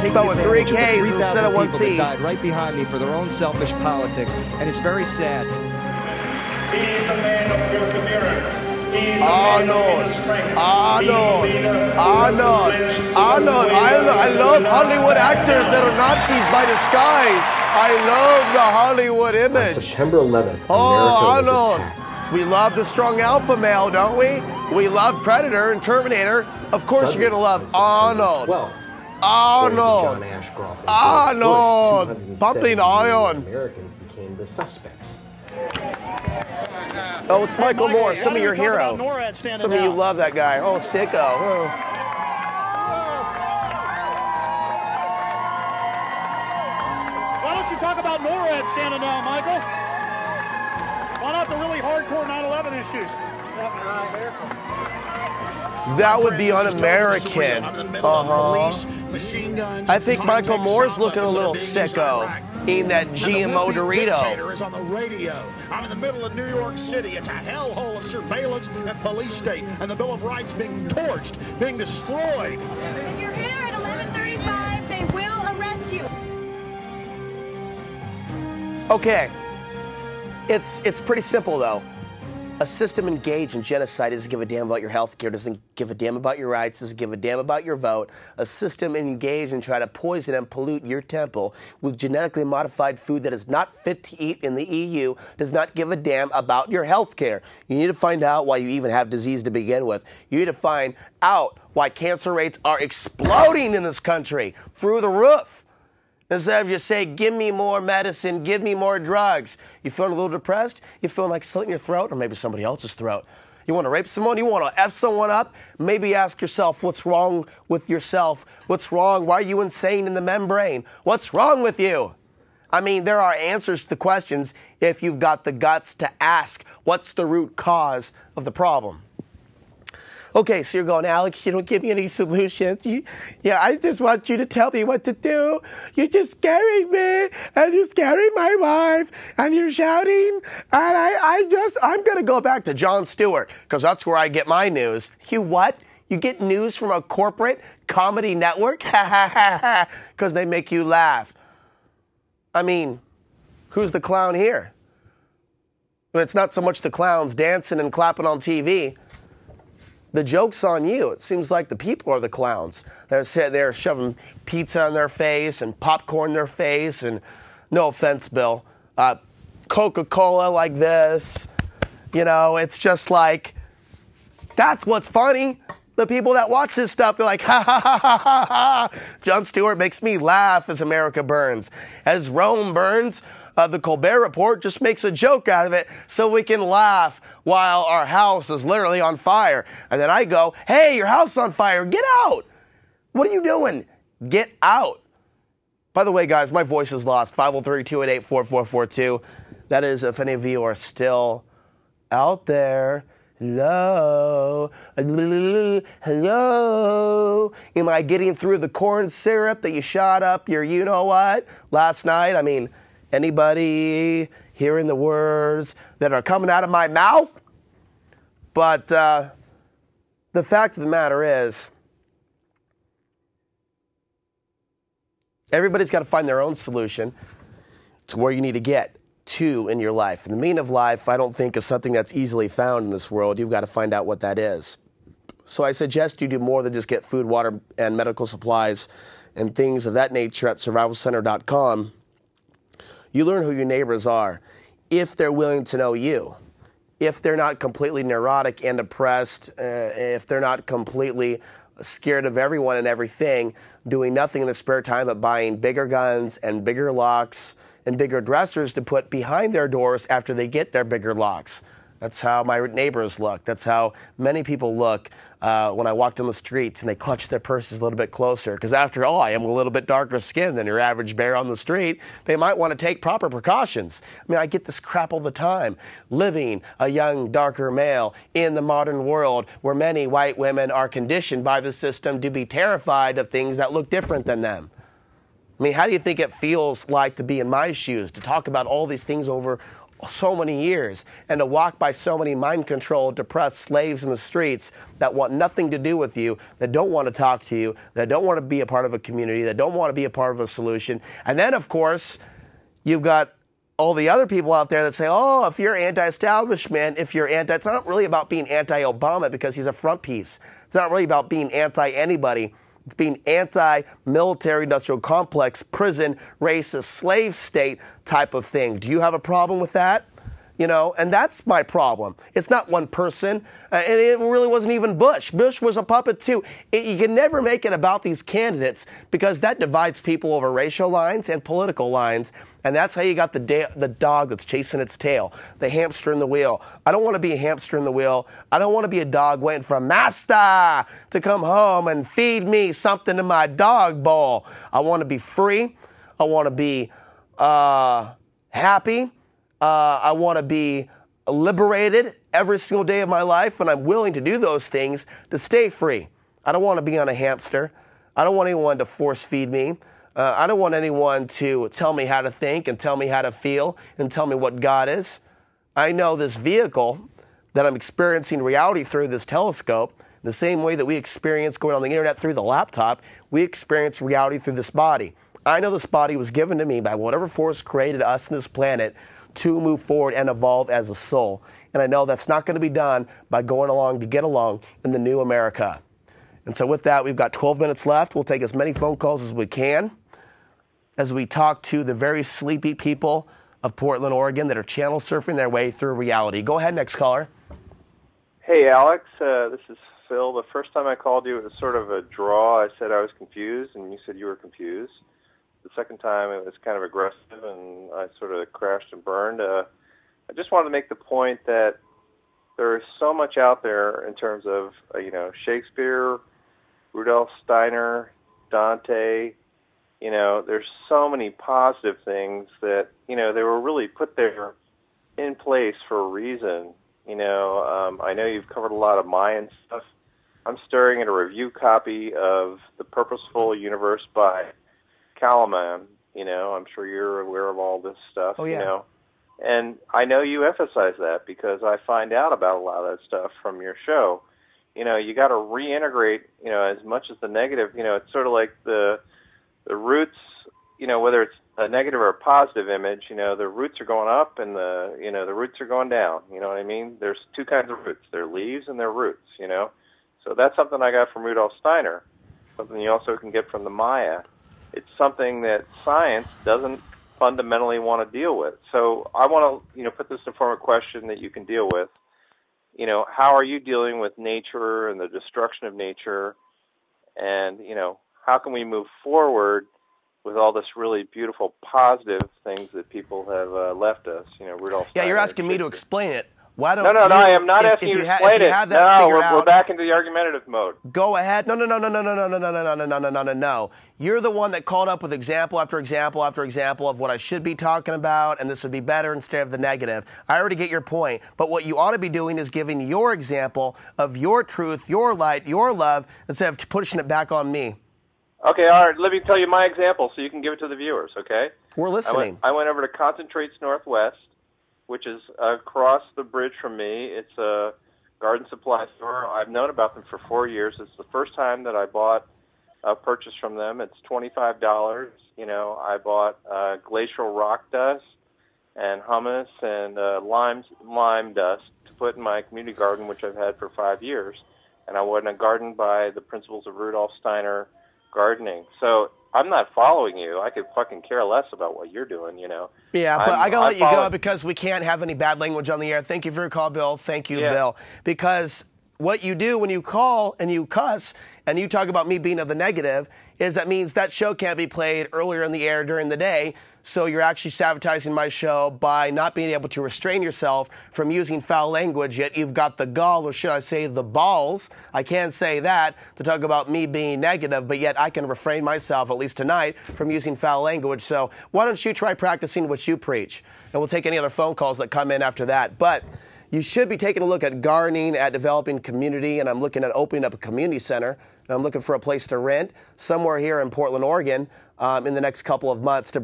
spelled with 3 Ks instead of 1 C. Died right behind me for their own selfish politics, and it's very sad. He's a man of perseverance. He's a man of strength. I love Hollywood actors that are Nazis by disguise. I love the Hollywood image. On September 11th, America was attacked. We love the strong alpha male, don't we? We love Predator and Terminator. Of course Suddenly, you're going to love Arnold. 12th, Arnold. Arnold. Pumping iron. Americans became the suspects. Oh, it's Michael Moore, some of your hero. Some of you love that guy. Oh, sicko. Oh. Why don't you talk about NORAD standing down, Michael? Why not the really hardcore 9/11 issues? That would be un-American. I think Michael Moore's looking a little sicko, eating that GMO Dorito. Is on the radio. I'm in the middle of New York City. It's a hellhole of surveillance and police state, and the Bill of Rights being torched, being destroyed. If you're here at 11:35, they will arrest you. Okay, it's pretty simple though. A system engaged in genocide doesn't give a damn about your health care, doesn't give a damn about your rights, doesn't give a damn about your vote. A system engaged in trying to poison and pollute your temple with genetically modified food that is not fit to eat in the EU does not give a damn about your health care. You need to find out why you even have disease to begin with. You need to find out why cancer rates are exploding in this country through the roof. Instead of just say, give me more medicine, give me more drugs. You feeling a little depressed? You feeling like slitting your throat or maybe somebody else's throat? You want to rape someone? You want to F someone up? Maybe ask yourself, what's wrong with yourself? What's wrong? Why are you insane in the membrane? What's wrong with you? I mean, there are answers to the questions if you've got the guts to ask, what's the root cause of the problem? Okay, so you're going, Alex, you don't give me any solutions. I just want you to tell me what to do. You're just scaring me, and you're scaring my wife, and you're shouting, and I'm going to go back to Jon Stewart, because that's where I get my news. You what? You get news from a corporate comedy network? Ha ha ha ha, because they make you laugh. I mean, who's the clown here? Well, it's not so much the clowns dancing and clapping on TV. The joke's on you. It seems like the people are the clowns. They're sitting there shoving pizza in their face and popcorn in their face and, no offense, Bill, Coca-Cola like this. You know, it's just like, that's what's funny. The people that watch this stuff, they're like, ha, ha, ha, ha, ha, ha. Jon Stewart makes me laugh as America burns. As Rome burns, the Colbert Report just makes a joke out of it so we can laugh while our house is literally on fire. And then I go, hey, your house is on fire. Get out. What are you doing? Get out. By the way, guys, my voice is lost. 503-288-4442. That is if any of you are still out there. Hello, hello. Am I getting through the corn syrup that you shot up your you-know-what last night? I mean, anybody hearing the words that are coming out of my mouth? But the fact of the matter is, everybody's got to find their own solution to where you need to get to in your life. And the meaning of life, I don't think, is something that's easily found in this world. You've got to find out what that is. So I suggest you do more than just get food, water, and medical supplies and things of that nature at survivalcenter.com. You learn who your neighbors are, if they're willing to know you, if they're not completely neurotic and depressed, if they're not completely scared of everyone and everything, doing nothing in their spare time but buying bigger guns and bigger locks and bigger dressers to put behind their doors after they get their bigger locks. That's how my neighbors look. That's how many people look when I walk down the streets and they clutch their purses a little bit closer. Because after all, I am a little bit darker skinned than your average bear on the street. They might want to take proper precautions. I mean, I get this crap all the time. Living a young, darker male in the modern world where many white women are conditioned by the system to be terrified of things that look different than them. I mean, how do you think it feels like to be in my shoes, to talk about all these things over so many years, and to walk by so many mind-controlled, depressed slaves in the streets that want nothing to do with you, that don't want to talk to you, that don't want to be a part of a community, that don't want to be a part of a solution. And then, of course, you've got all the other people out there that say, oh, if you're anti-establishment, if you're anti, it's not really about being anti-Obama because he's a front piece. It's not really about being anti-anybody. It's being anti-military industrial complex, prison, racist, slave state type of thing. Do you have a problem with that? You know, and that's my problem. It's not one person, and it really wasn't even Bush. Bush was a puppet too. You can never make it about these candidates because that divides people over racial lines and political lines, and that's how you got the dog that's chasing its tail, the hamster in the wheel. I don't want to be a hamster in the wheel. I don't want to be a dog waiting for a master to come home and feed me something in my dog bowl. I want to be free. I want to be happy. I want to be liberated every single day of my life, and I'm willing to do those things to stay free. I don't want to be on a hamster. I don't want anyone to force feed me. I don't want anyone to tell me how to think and tell me how to feel and tell me what God is. I know this vehicle that I'm experiencing reality through, this telescope, the same way that we experience going on the internet through the laptop, we experience reality through this body. I know this body was given to me by whatever force created us on this planet to move forward and evolve as a soul. And I know that's not going to be done by going along to get along in the new America. And so with that, we've got 12 minutes left. We'll take as many phone calls as we can as we talk to the very sleepy people of Portland, Oregon that are channel surfing their way through reality. Go ahead, next caller. Hey, Alex. This is Phil. The first time I called you, it was sort of a draw. I said I was confused, and you said you were confused. The second time, it was kind of aggressive, and I sort of crashed and burned. I just wanted to make the point that there is so much out there in terms of, Shakespeare, Rudolf Steiner, Dante. There's so many positive things that, they were really put there in place for a reason. I know you've covered a lot of Mayan stuff. I'm staring at a review copy of The Purposeful Universe by Kalaman. I'm sure you're aware of all this stuff. Oh, yeah. And I know you emphasize that because I find out about a lot of that stuff from your show. You got to reintegrate, as much as the negative. It's sort of like the roots. Whether it's a negative or a positive image, the roots are going up and the roots are going down. You know what I mean? There's two kinds of roots. They're leaves and they're roots. So that's something I got from Rudolf Steiner. Something you also can get from the Maya. It's something that science doesn't fundamentally want to deal with. So I want to, put this in form of a question that you can deal with. How are you dealing with nature and the destruction of nature? And, how can we move forward with all this really beautiful, positive things that people have left us? Rudolph Steiner. Yeah, you're asking me to explain it. Why don't No, I am not asking you to explain it. No, we're back into the argumentative mode. Go ahead. No. You're the one that called up with example after example after example of what I should be talking about, and this would be better instead of the negative. I already get your point, but what you ought to be doing is giving your example of your truth, your light, your love, instead of pushing it back on me. Okay, all right. Let me tell you my example so you can give it to the viewers, okay? We're listening. I went over to Concentrates Northwest, which is across the bridge from me. It's a garden supply store. I've known about them for 4 years. It's the first time that I bought a purchase from them. It's $25. I bought glacial rock dust and hummus and lime dust to put in my community garden, which I've had for 5 years. And I went and gardened by the principles of Rudolf Steiner gardening. So I'm not following you. I could fucking care less about what you're doing, Yeah, but I got to let you go because we can't have any bad language on the air. Thank you for your call, Bill. Thank you, Bill. Because what you do when you call and you cuss and you talk about me being of the negative is that means that show can't be played earlier in the air during the day. So you're actually sabotaging my show by not being able to restrain yourself from using foul language, yet you've got the gall, or should I say the balls, I can't say that, to talk about me being negative, but yet I can refrain myself, at least tonight, from using foul language. So why don't you try practicing what you preach? And we'll take any other phone calls that come in after that. But you should be taking a look at gardening, at developing community, and I'm looking at opening up a community center. And I'm looking for a place to rent somewhere here in Portland, Oregon, in the next couple of months to